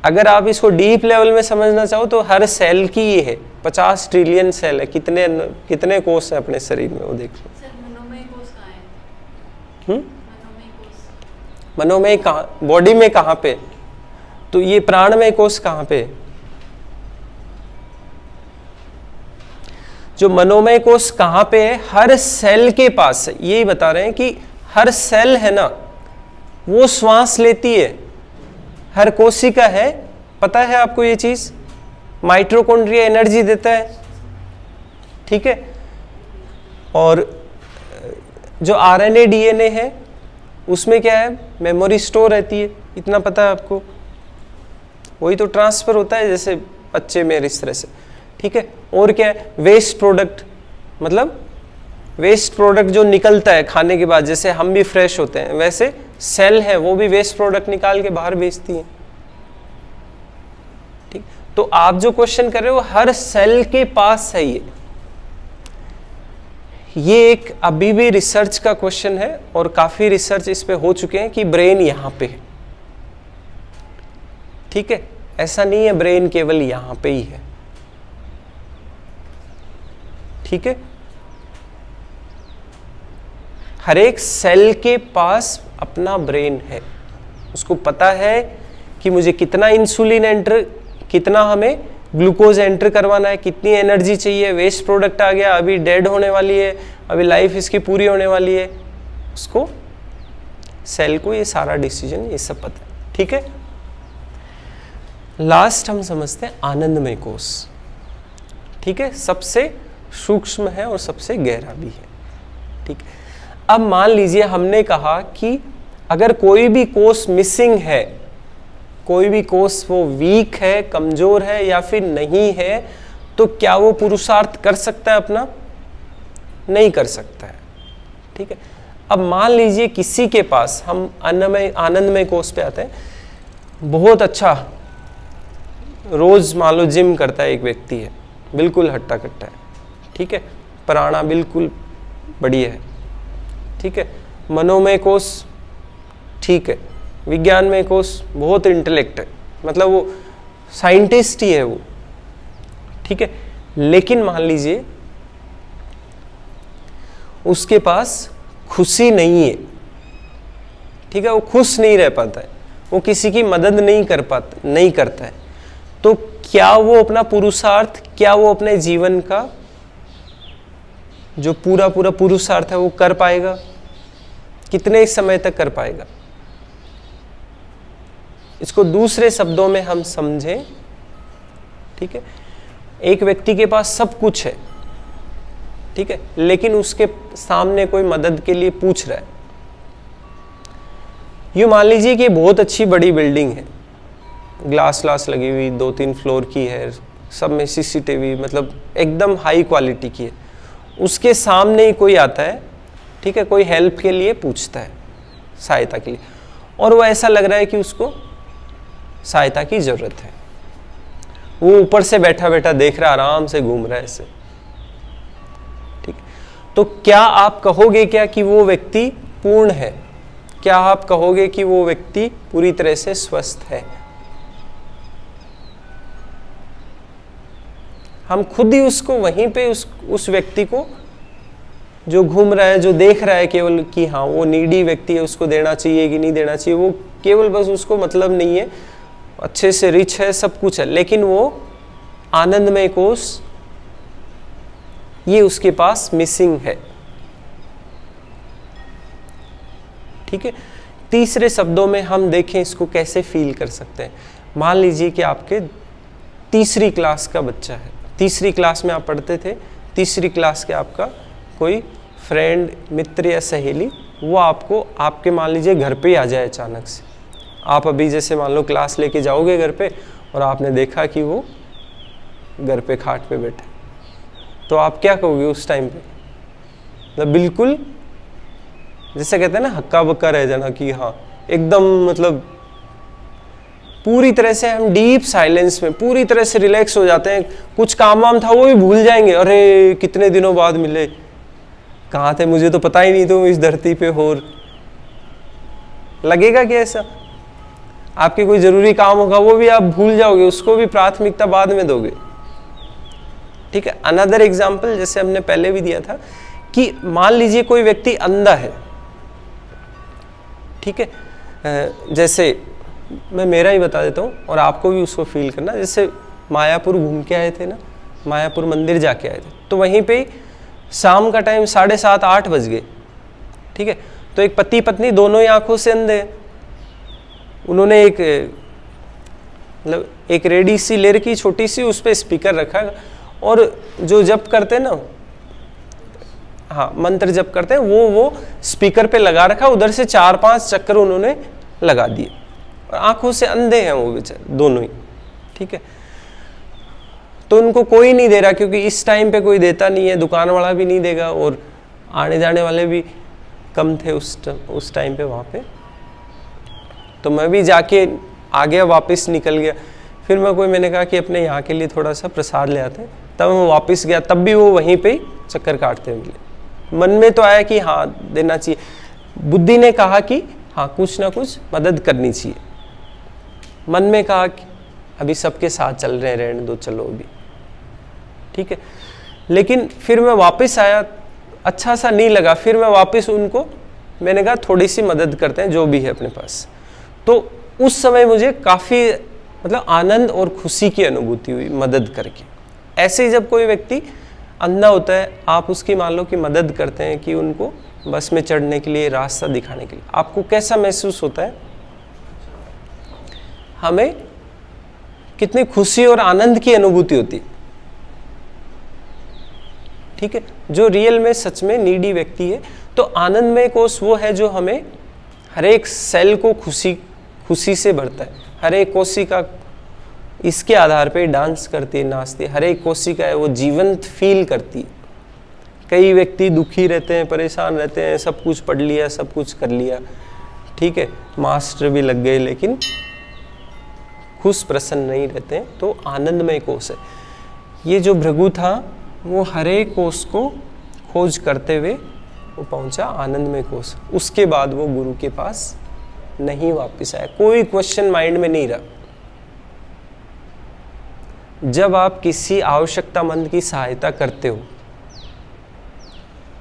अगर आप इसको डीप लेवल में समझना चाहो तो हर सेल की ये है, 50 ट्रिलियन सेल है। कितने कोश है अपने शरीर में, वो देख लो। सर मनोमय कोश कहाँ है? मनोमय कोश मनोमय कहाँ? बॉडी में कहाँ पे? तो ये प्राणमय कोश कहाँ पे? जो मनोमय कोश कहाँ पे है? हर सेल के पास है। यही बता रहे हैं कि हर सेल है ना, वो श्वास लेती है, हर कोशिका है, पता है आपको ये चीज। माइटोकॉन्ड्रिया एनर्जी देता है, ठीक है। और जो आरएनए डीएनए है उसमें क्या है? मेमोरी स्टोर रहती है, इतना पता है आपको। वही तो ट्रांसफर होता है जैसे बच्चे में इस तरह से, ठीक है। और क्या है? वेस्ट प्रोडक्ट, मतलब वेस्ट प्रोडक्ट जो निकलता है खाने के बाद, जैसे हम भी फ्रेश होते हैं वैसे सेल है वो भी वेस्ट प्रोडक्ट निकाल के बाहर भेजती है, ठीक। तो आप जो क्वेश्चन कर रहे हो हर सेल के पास है ये एक अभी भी रिसर्च का क्वेश्चन है और काफी रिसर्च इस पे हो चुके हैं कि ब्रेन यहां पे है, ठीक है। ऐसा नहीं है ब्रेन केवल यहां पे ही है, ठीक है। हर एक सेल के पास अपना ब्रेन है, उसको पता है कि मुझे कितना इंसुलिन एंटर, कितना हमें ग्लूकोज एंटर करवाना है, कितनी एनर्जी चाहिए, वेस्ट प्रोडक्ट आ गया, अभी डेड होने वाली है, अभी लाइफ इसकी पूरी होने वाली है, उसको सेल को ये सारा डिसीजन ये सब पता है, ठीक है। लास्ट हम समझते हैं आनंदमय कोश, ठीक है। सबसे सूक्ष्म है और सबसे गहरा भी है, ठीक है। अब मान लीजिए हमने कहा कि अगर कोई भी कोश मिसिंग है, कोई भी कोश वो वीक है, कमजोर है या फिर नहीं है, तो क्या वो पुरुषार्थ कर सकता है अपना? नहीं कर सकता है, ठीक है। अब मान लीजिए किसी के पास, हम आनंदमय कोष पे आते हैं, बहुत अच्छा रोज मान लो जिम करता है एक व्यक्ति है, बिल्कुल हट्टा कट्टा है, ठीक है, प्राणा बिल्कुल बढ़िया है, ठीक है, मनोमय कोष ठीक है, विज्ञानमय कोष बहुत इंटेलेक्ट है, मतलब वो साइंटिस्ट ही है वो, ठीक है, लेकिन मान लीजिए उसके पास खुशी नहीं है, ठीक है, वो खुश नहीं रह पाता है, वो किसी की मदद नहीं करता है, तो क्या वो अपना पुरुषार्थ, क्या वो अपने जीवन का जो पूरा पुरुषार्थ है वो कर पाएगा? कितने समय तक कर पाएगा? इसको दूसरे शब्दों में हम समझें, ठीक है, एक व्यक्ति के पास सब कुछ है, ठीक है, लेकिन उसके सामने कोई मदद के लिए पूछ रहा है। यूं मान लीजिए कि बहुत अच्छी बड़ी बिल्डिंग है, ग्लास लगी हुई, 2-3 फ्लोर की है, सब में CCTV, मतलब एकदम हाई क्वालिटी की है, उसके सामने ही कोई आता है, ठीक है, कोई हेल्प के लिए पूछता है, सहायता के लिए, और वो ऐसा लग रहा है कि उसको सहायता की जरूरत है, वो ऊपर से बैठा बैठा देख रहा है, आराम से घूम रहा है ऐसे, ठीक है, तो क्या आप कहोगे क्या कि वो व्यक्ति पूर्ण है? क्या आप कहोगे कि वो व्यक्ति पूरी तरह से स्वस्थ है? हम खुद ही उसको वहीं पे उस व्यक्ति को जो घूम रहा है, जो देख रहा है केवल कि हाँ वो नीडी व्यक्ति है, उसको देना चाहिए कि नहीं देना चाहिए, वो केवल बस उसको मतलब नहीं है, अच्छे से रिच है, सब कुछ है, लेकिन वो आनंदमय कोष ये उसके पास मिसिंग है, ठीक है। तीसरे शब्दों में हम देखें इसको कैसे फील कर सकते हैं। मान लीजिए कि आपके तीसरी क्लास का बच्चा है, तीसरी क्लास में आप पढ़ते थे, तीसरी क्लास के आपका कोई फ्रेंड, मित्र या सहेली, वो आपको आपके मान लीजिए घर पे ही आ जाए अचानक से। आप अभी जैसे मान लो क्लास लेके जाओगे घर पे और आपने देखा कि वो घर पे खाट पे बैठे, तो आप क्या कहोगे उस टाइम पे? मतलब बिल्कुल जैसे कहते हैं ना हक्का बक्का रह जाना कि हाँ एकदम, मतलब पूरी तरह से हम डीप साइलेंस में पूरी तरह से रिलैक्स हो जाते हैं, कुछ काम वाम था वो भी भूल जाएंगे, अरे कितने दिनों बाद मिले, कहाँ थे, मुझे तो पता ही नहीं तुम इस धरती पे हो। लगेगा कि ऐसा आपके कोई जरूरी काम होगा वो भी आप भूल जाओगे, उसको भी प्राथमिकता बाद में दोगे, ठीक है। अनदर एग्जाम्पल जैसे हमने पहले भी दिया था कि मान लीजिए कोई व्यक्ति अंधा है, ठीक है, जैसे मैं मेरा ही बता देता हूँ और आपको भी उसको फील करना। जैसे मायापुर घूम के आए थे ना, मायापुर मंदिर जाके आए थे, तो वहीं पे शाम का टाइम 7:30-8 बज गए, ठीक है, तो एक पति पत्नी दोनों ही आंखों से अंधे, उन्होंने एक मतलब एक रेडी सी ले रखी छोटी सी, उस पर स्पीकर रखा और जो जप करते हैं ना, हाँ मंत्र जप करते हैं, वो स्पीकर पे लगा रखा, उधर से 4-5 चक्कर उन्होंने लगा दिए और आंखों से अंधे हैं वो बेचारे दोनों ही, ठीक है। तो उनको कोई नहीं दे रहा क्योंकि इस टाइम पे कोई देता नहीं है, दुकान वाला भी नहीं देगा और आने जाने वाले भी कम थे उस टाइम पे वहाँ पे। तो मैं भी जाके आ गया, वापस निकल गया, फिर मैंने कहा कि अपने यहाँ के लिए थोड़ा सा प्रसाद ले आते हैं, तब मैं वापस गया, तब भी वो वहीं पे चक्कर काटते मिले। मन में तो आया कि हाँ देना चाहिए, बुद्धि ने कहा कि हाँ कुछ ना कुछ मदद करनी चाहिए, मन में कहा कि अभी सबके साथ चल रहे हैं, रहने दो, चलो अभी, ठीक है। लेकिन फिर मैं वापस आया, अच्छा सा नहीं लगा, फिर मैं वापस उनको मैंने कहा थोड़ी सी मदद करते हैं जो भी है अपने पास। तो उस समय मुझे काफ़ी मतलब आनंद और खुशी की अनुभूति हुई मदद करके। ऐसे ही जब कोई व्यक्ति अंधा होता है, आप उसकी मान लो कि मदद करते हैं कि उनको बस में चढ़ने के लिए, रास्ता दिखाने के लिए, आपको कैसा महसूस होता है? हमें कितनी खुशी और आनंद की अनुभूति होती, ठीक है। जो रियल में सच में नीडी व्यक्ति है, तो आनंदमय कोष वो है जो हमें हर एक सेल को खुशी से भरता है, हर एक कोशिका इसके आधार पे डांस करती है, नाचती है, हर एक कोशिका है वो जीवंत फील करती है कई व्यक्ति दुखी रहते हैं, परेशान रहते हैं, सब कुछ पढ़ लिया, सब कुछ कर लिया, ठीक है, मास्टर भी लग गए, लेकिन खुश प्रसन्न नहीं रहते हैं। तो आनंदमय कोश है ये। जो भृगु था वो हरे कोश को खोज करते हुए वो पहुंचा आनंदमय कोश। उसके बाद वो गुरु के पास नहीं वापस आया, कोई क्वेश्चन माइंड में नहीं रहा। जब आप किसी आवश्यकतामंद की सहायता करते हो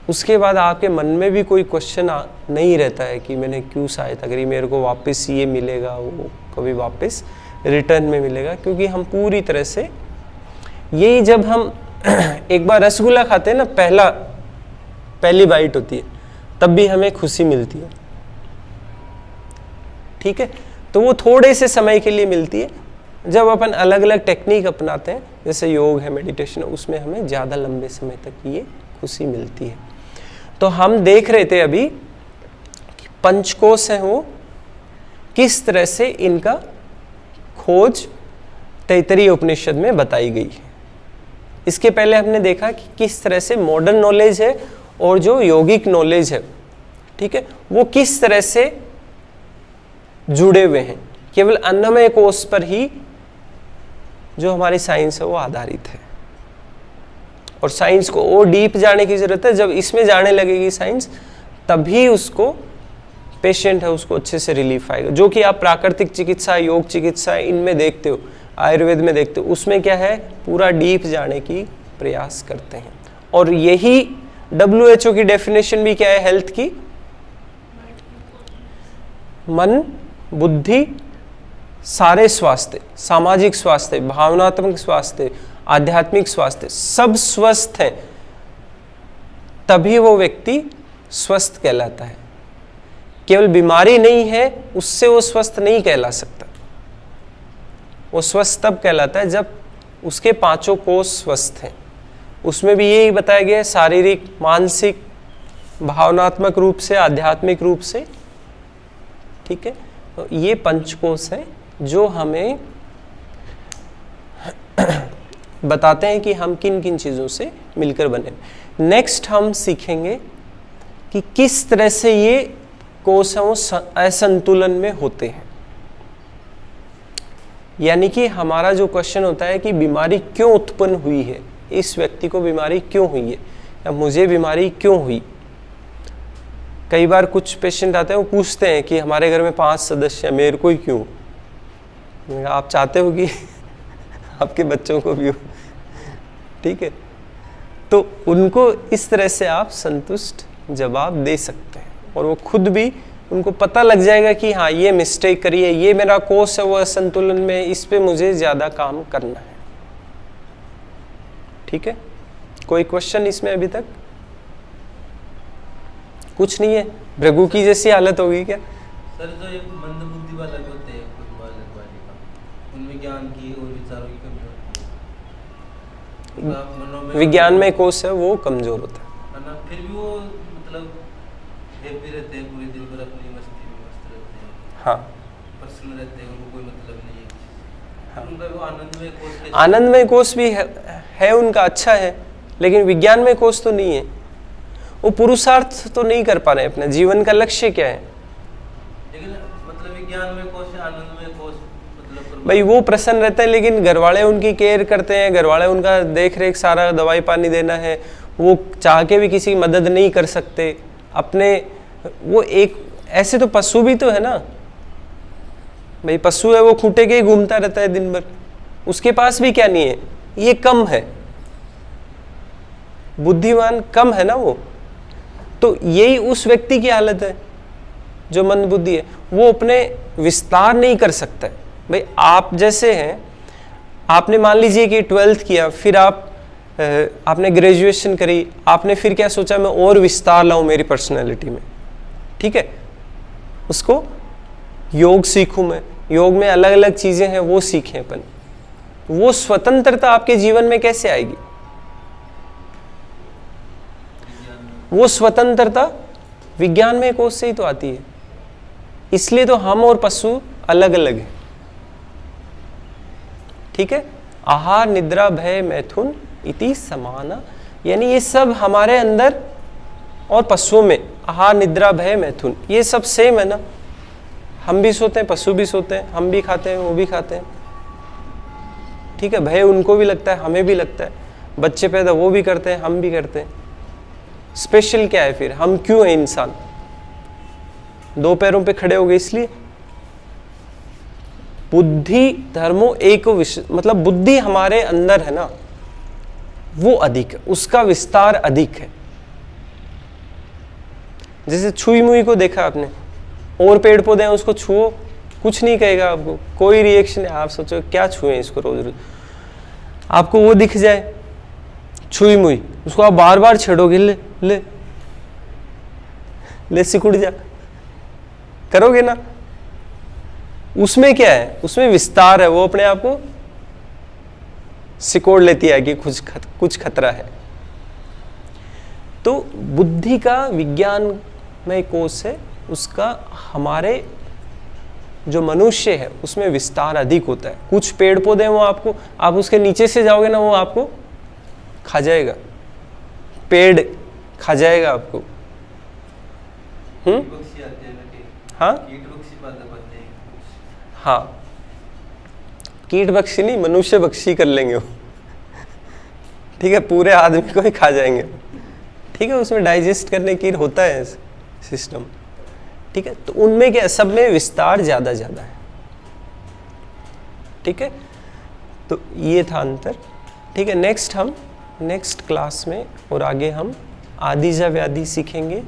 उसके बाद आपके मन में भी कोई क्वेश्चन नहीं रहता है कि मैंने क्यों सहायता करी, मेरे को वापस ये मिलेगा, वो कभी वापस रिटर्न में मिलेगा, क्योंकि हम पूरी तरह से यही, जब हम एक बार रसगुल्ला खाते हैं ना, पहली बाइट होती है, तब भी हमें खुशी मिलती है, ठीक है, तो वो थोड़े से समय के लिए मिलती है। जब अपन अलग अलग टेक्निक अपनाते हैं, जैसे योग है, मेडिटेशन है, उसमें हमें ज़्यादा लंबे समय तक ये खुशी मिलती है। तो हम देख रहे थे अभी कि पंचकोश हैं वो किस तरह से इनका खोज तैत्तरीय उपनिषद में बताई गई है। इसके पहले हमने देखा कि किस तरह से मॉडर्न नॉलेज है और जो योगिक नॉलेज है, ठीक है, वो किस तरह से जुड़े हुए हैं। केवल अन्नमय कोश पर ही जो हमारी साइंस है वो आधारित है, और साइंस को और डीप जाने की जरूरत है। जब इसमें जाने लगेगी साइंस, तभी उसको पेशेंट है उसको अच्छे से रिलीफ आएगा। जो कि आप प्राकृतिक चिकित्सा, योग चिकित्सा इनमें देखते हो, आयुर्वेद में देखते हो, उसमें क्या है, पूरा डीप जाने की प्रयास करते हैं। और यही WHO की डेफिनेशन भी क्या है हेल्थ की, मन, बुद्धि, सारे स्वास्थ्य, सामाजिक स्वास्थ्य, भावनात्मक स्वास्थ्य, आध्यात्मिक स्वास्थ्य, सब स्वस्थ है, तभी वो व्यक्ति स्वस्थ कहलाता है। केवल बीमारी नहीं है उससे वो स्वस्थ नहीं कहला सकता। वो स्वस्थ तब कहलाता है जब उसके पांचों कोश स्वस्थ हैं। उसमें भी यही बताया गया है, शारीरिक, मानसिक, भावनात्मक रूप से, आध्यात्मिक रूप से, ठीक है। तो ये पंचकोश है जो हमें बताते हैं कि हम किन किन चीज़ों से मिलकर बने। नेक्स्ट हम सीखेंगे कि किस तरह से ये कोश हैं वो असंतुलन में होते हैं। यानी कि हमारा जो क्वेश्चन होता है कि बीमारी क्यों उत्पन्न हुई है, इस व्यक्ति को बीमारी क्यों हुई है, या मुझे बीमारी क्यों हुई। कई बार कुछ पेशेंट आते हैं वो पूछते हैं कि हमारे घर में 5 सदस्य हैं, मेरे को ही क्यों। आप चाहते हो कि आपके बच्चों को भी हो, ठीक है। तो उनको इस तरह से आप संतुष्ट जवाब दे सकते हैं, और वो खुद भी उनको पता लग जाएगा कि हाँ ये मिस्टेक करी है, ये मेरा कोर्स है वो असंतुलन में, इस पे मुझे ज़्यादा काम करना है, ठीक है। कोई क्वेश्चन इसमें अभी तक? कुछ नहीं है, भृगु की जैसी हालत होगी क्या? सर जो ये मंद बुद्धि वाले होते हैं, कुछ बालक बालिका, उनमें ज्ञान की और विचारों की कमी होती है। विज्ञान में कोश है वो कमजोर होता है ना, फिर भी वो मतलब हैप्पी रहते हैं पूरे दिन भर, अपनी मस्ती में मस्त रहते हैं, हाँ, प्रसन्न रहते हैं, उनको कोई मतलब नहीं है। हाँ। उनका वो आनंदमय कोश, आनंदमय कोश भी है उनका, अच्छा है, लेकिन विज्ञान में कोश तो नहीं है। वो पुरुषार्थ तो नहीं कर पा रहे अपने जीवन का लक्ष्य क्या है। लेकिन मतलब विज्ञान में कोश, आनंदमय कोश, मतलब भाई वो प्रसन्न रहते हैं, लेकिन घरवाले उनकी केयर करते हैं, घरवाले उनका देख रेख, सारा दवाई पानी देना है, वो चाह के भी किसी की मदद नहीं कर सकते अपने। वो एक ऐसे तो पशु भी तो है ना भाई, पशु है वो खूंटे के ही घूमता रहता है दिन भर, उसके पास भी क्या नहीं है, ये कम है, बुद्धिमान कम है ना वो। तो यही उस व्यक्ति की हालत है जो मंद बुद्धि है, वो अपने विस्तार नहीं कर सकता है। भाई आप जैसे हैं, आपने मान लीजिए कि 12th किया, फिर आपने ग्रेजुएशन करी, आपने फिर क्या सोचा मैं और विस्तार लाऊं मेरी पर्सनैलिटी में, ठीक है, उसको योग सीखूं मैं, योग में अलग अलग चीजें हैं वो सीखें अपन। वो स्वतंत्रता आपके जीवन में कैसे आएगी? वो स्वतंत्रता विज्ञान में कोश से ही तो आती है। इसलिए तो हम और पशु अलग अलग हैं, ठीक है। आहार निद्रा भय मैथुन इति समाना यानी ये सब हमारे अंदर और पशुओं में आहार निद्रा भय मैथुन ये सब सेम है ना। हम भी सोते हैं, पशु भी सोते हैं, हम भी खाते हैं, वो भी खाते हैं, ठीक है। भय उनको भी लगता है, हमें भी लगता है। बच्चे पैदा वो भी करते हैं, हम भी करते हैं। स्पेशल क्या है फिर, हम क्यों हैं इंसान? 2 पैरों पे खड़े हो गए इसलिए। बुद्धि धर्मो एक मतलब बुद्धि हमारे अंदर है ना, वो अधिक है, उसका विस्तार अधिक है। जैसे छुई मुई को देखा आपने, और पेड़ पौधे हैं उसको छुओ, कुछ नहीं कहेगा आपको, कोई रिएक्शन है। आप सोचो क्या छुए इसको रोज रोज, आपको वो दिख जाए छुई मुई, उसको आप बार बार छेड़ोगे, ले ले ले सिकुड़ जा, करोगे ना। उसमें क्या है, उसमें विस्तार है, वो अपने आप को सिकोड़ लेती है कि कुछ खतरा है। तो बुद्धि का विज्ञानमय कोश है, उसका हमारे जो मनुष्य है उसमें विस्तार अधिक होता है। कुछ पेड़ पौधे हैं वो आपको, आप उसके नीचे से जाओगे ना, वो आपको खा जाएगा, पेड़ खा जाएगा आपको। पक्षी आते हैं ना कि हाँ कीट पक्षी पैदा करते हैं। हाँ, कीट पक्षी नहीं, मनुष्य पक्षी कर लेंगे वो, ठीक है, पूरे आदमी को ही खा जाएंगे, ठीक है। उसमें डाइजेस्ट करने की होता है सिस्टम, ठीक है। तो उनमें क्या, सब में विस्तार ज्यादा है, ठीक है। तो ये था अंतर, ठीक है। नेक्स्ट क्लास में और आगे हम आदिजा व्याधि सीखेंगे।